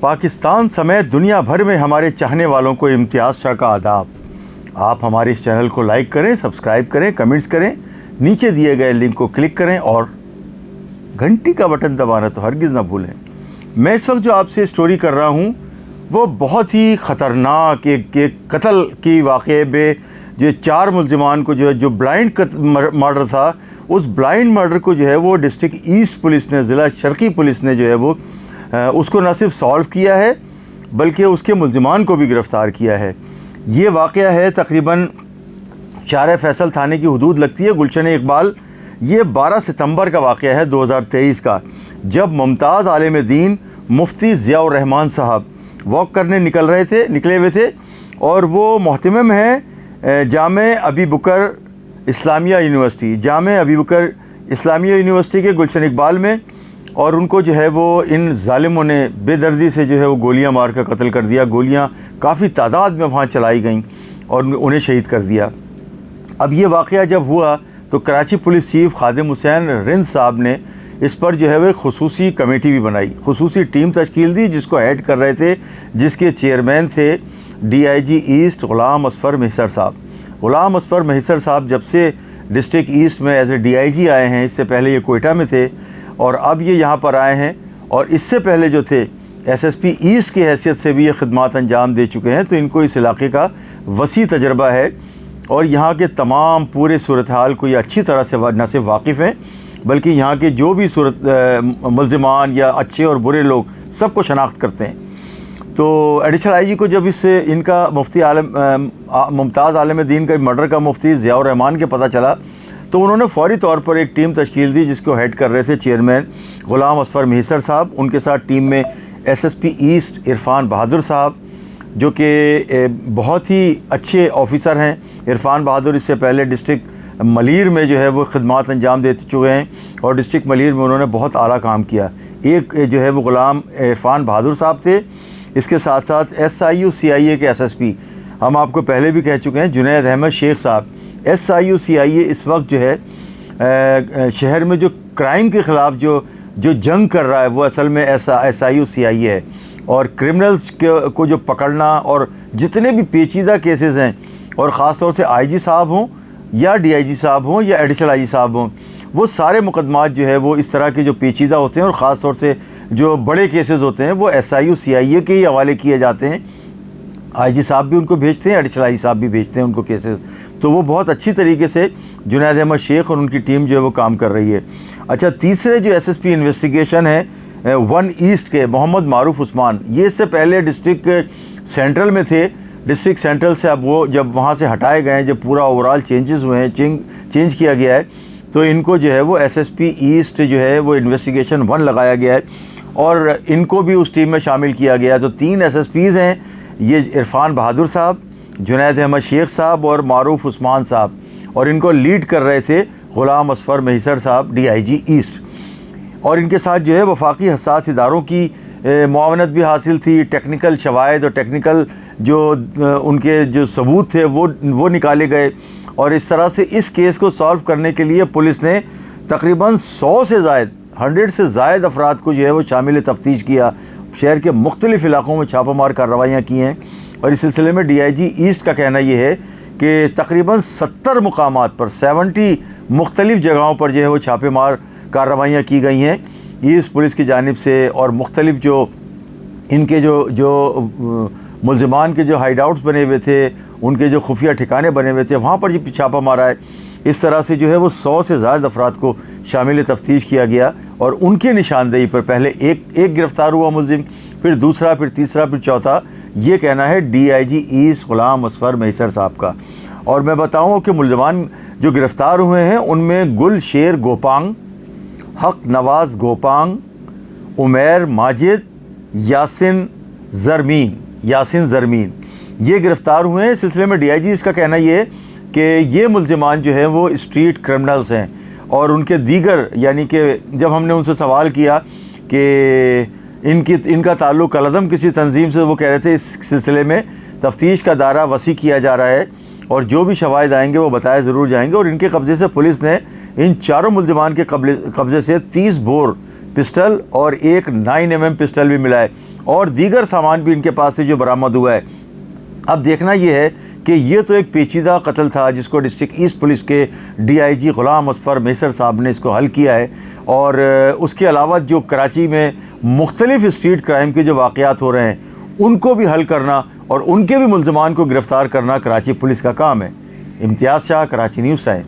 پاکستان سمیت دنیا بھر میں ہمارے چاہنے والوں کو امتیاز شاہ کا آداب۔ آپ ہمارے اس چینل کو لائک کریں، سبسکرائب کریں، کمنٹس کریں، نیچے دیے گئے لنک کو کلک کریں اور گھنٹی کا بٹن دبانا تو ہرگز نہ بھولیں۔ میں اس وقت جو آپ سے اسٹوری کر رہا ہوں وہ بہت ہی خطرناک ایک قتل کی واقعے میں جو 4 ملزمان کو جو بلائنڈ مرڈر تھا، اس بلائنڈ مرڈر کو جو ہے وہ ڈسٹرکٹ ایسٹ پولیس نے، ضلع شرقی پولیس نے جو ہے وہ اس کو نہ صرف سالو کیا ہے بلکہ اس کے ملزمان کو بھی گرفتار کیا ہے۔ یہ واقعہ ہے تقریباً شارع فیصل تھانے کی حدود لگتی ہے، گلشن اقبال۔ یہ 12 ستمبر کا واقعہ ہے 2023 کا، جب ممتاز عالم دین مفتی ضیاء الرحمان صاحب واک کرنے نکلے ہوئے تھے اور وہ محتمم ہیں جامع ابی بکر اسلامیہ یونیورسٹی، جامع ابی بکر اسلامیہ یونیورسٹی کے گلشن اقبال میں، اور ان کو جو ہے وہ ان ظالموں نے بے دردی سے جو ہے وہ گولیاں مار کر قتل کر دیا۔ گولیاں کافی تعداد میں وہاں چلائی گئیں اور انہیں شہید کر دیا۔ اب یہ واقعہ جب ہوا تو کراچی پولیس چیف خادم حسین رند صاحب نے اس پر جو ہے وہ ایک خصوصی کمیٹی بھی بنائی، خصوصی ٹیم تشکیل دی، جس کو ہیڈ کر رہے تھے، جس کے چیئرمین تھے DIG ایسٹ غلام اصفر مہسر صاحب۔ غلام اصفر مہسر صاحب جب سے ڈسٹرکٹ ایسٹ میں ایز اے DIG آئے ہیں، اس سے پہلے یہ کوئٹہ میں تھے اور اب یہ یہاں پر آئے ہیں، اور اس سے پہلے جو تھے SSP ایسٹ کی حیثیت سے بھی یہ خدمات انجام دے چکے ہیں، تو ان کو اس علاقے کا وسیع تجربہ ہے اور یہاں کے تمام پورے صورتحال کو یہ اچھی طرح سے نہ صرف واقف ہیں بلکہ یہاں کے جو بھی ملزمان یا اچھے اور برے لوگ سب کو شناخت کرتے ہیں۔ تو ایڈیشنل IG کو جب ان کا مفتی ممتاز عالم دین کا مرڈر کا مفتی ضیاء الرحمان کے پتہ چلا تو انہوں نے فوری طور پر ایک ٹیم تشکیل دی، جس کو ہیڈ کر رہے تھے چیئرمین غلام اصفر مہسر صاحب۔ ان کے ساتھ ٹیم میں SSP ایسٹ عرفان بہادر صاحب، جو کہ بہت ہی اچھے آفیسر ہیں۔ عرفان بہادر اس سے پہلے ڈسٹرکٹ ملیر میں جو ہے وہ خدمات انجام دے چکے ہیں اور ڈسٹرکٹ ملیر میں انہوں نے بہت اعلیٰ کام کیا۔ ایک جو ہے وہ غلام عرفان بہادر صاحب تھے، اس کے ساتھ ساتھ SIU CIA کے SSP، ہم آپ کو پہلے بھی کہہ چکے ہیں، جنید احمد شیخ صاحب۔ SIU CIA اس وقت جو ہے شہر میں جو کرائم کے خلاف جو جنگ کر رہا ہے وہ اصل میں SIU CIA ہے، اور کرمنلز کو جو پکڑنا اور جتنے بھی پیچیدہ کیسز ہیں، اور خاص طور سے IG صاحب ہوں یا DIG صاحب ہوں یا ایڈیشنل IG صاحب ہوں، وہ سارے مقدمات جو ہے وہ اس طرح کے جو پیچیدہ ہوتے ہیں اور خاص طور سے جو بڑے کیسز ہوتے ہیں وہ SIU CIA کے ہی حوالے کیے جاتے ہیں۔ IG صاحب بھی ان کو بھیجتے ہیں، ایڈیشنل IG صاحب بھی بھیجتے ہیں ان کو کیسز، تو وہ بہت اچھی طریقے سے جنید احمد شیخ اور ان کی ٹیم جو ہے وہ کام کر رہی ہے۔ اچھا، تیسرے جو SSP انویسٹیگیشن ہے 1 ایسٹ کے محمد معروف عثمان، یہ اس سے پہلے ڈسٹرکٹ سینٹرل میں تھے۔ ڈسٹرکٹ سینٹرل سے اب وہ جب وہاں سے ہٹائے گئے ہیں، جب پورا اوورال چینجز ہوئے ہیں، چینج کیا گیا ہے، تو ان کو جو ہے وہ SSP ایسٹ جو ہے وہ انویسٹیگیشن 1 لگایا گیا ہے اور ان کو بھی اس ٹیم میں شامل کیا گیا ہے۔ تو 3 SSPs ہیں، یہ عرفان بہادر صاحب، جنید احمد شیخ صاحب اور معروف عثمان صاحب، اور ان کو لیڈ کر رہے تھے غلام اصفر مہسر صاحب DIG ایسٹ، اور ان کے ساتھ جو ہے وفاقی حساس اداروں کی معاونت بھی حاصل تھی۔ ٹیکنیکل شواہد اور ٹیکنیکل جو ان کے جو ثبوت تھے وہ نکالے گئے، اور اس طرح سے اس کیس کو سالو کرنے کے لیے پولیس نے تقریباً 100 سے زائد افراد کو جو ہے وہ شامل تفتیش کیا، شہر کے مختلف علاقوں میں چھاپہ مار کارروائیاں کی ہیں، اور اس سلسلے میں DIG ایسٹ کا کہنا یہ ہے کہ تقریباً 70 مقامات پر 70 مختلف جگہوں پر جو ہے وہ چھاپے مار کارروائیاں کی گئی ہیں ایسٹ پولیس کی جانب سے، اور مختلف جو ان کے جو ملزمان کے جو ہائیڈ آؤٹس بنے ہوئے تھے، ان کے جو خفیہ ٹھکانے بنے ہوئے تھے، وہاں پر جو چھاپہ مارا ہے، اس طرح سے جو ہے وہ 100 سے زائد افراد کو شامل تفتیش کیا گیا، اور ان کی نشاندہی پر پہلے ایک گرفتار ہوا ملزم، پھر دوسرا، پھر تیسرا، پھر چوتھا۔ یہ کہنا ہے DIG ایسٹ غلام اصفر مہسر صاحب کا۔ اور میں بتاؤں کہ ملزمان جو گرفتار ہوئے ہیں ان میں گل شیر گوپانگ، حق نواز گوپانگ، عمیر ماجد، یاسین زرمین یہ گرفتار ہوئے ہیں۔ اس سلسلے میں DIG اس کا کہنا یہ ہے کہ یہ ملزمان جو ہیں وہ اسٹریٹ کرمنلز ہیں، اور ان کے دیگر، یعنی کہ جب ہم نے ان سے سوال کیا کہ ان کا تعلق العدم کسی تنظیم سے، وہ کہہ رہے تھے اس سلسلے میں تفتیش کا دائرہ وسیع کیا جا رہا ہے اور جو بھی شواہد آئیں گے وہ بتائے ضرور جائیں گے، اور ان کے قبضے سے پولیس نے ان چاروں ملزمان کے قبضے سے 30 بور پسٹل اور ایک 9mm پسٹل بھی ملا ہے، اور دیگر سامان بھی ان کے پاس سے جو برآمد ہوا ہے۔ اب دیکھنا یہ ہے کہ یہ تو ایک پیچیدہ قتل تھا جس کو ڈسٹرکٹ ایسٹ پولیس کے DIG غلام اصفر میسر صاحب نے اس کو حل کیا ہے، اور اس کے علاوہ جو کراچی میں مختلف اسٹریٹ کرائم کے جو واقعات ہو رہے ہیں ان کو بھی حل کرنا اور ان کے بھی ملزمان کو گرفتار کرنا کراچی پولیس کا کام ہے۔ امتیاز شاہ، کراچی نیوز ٹائم۔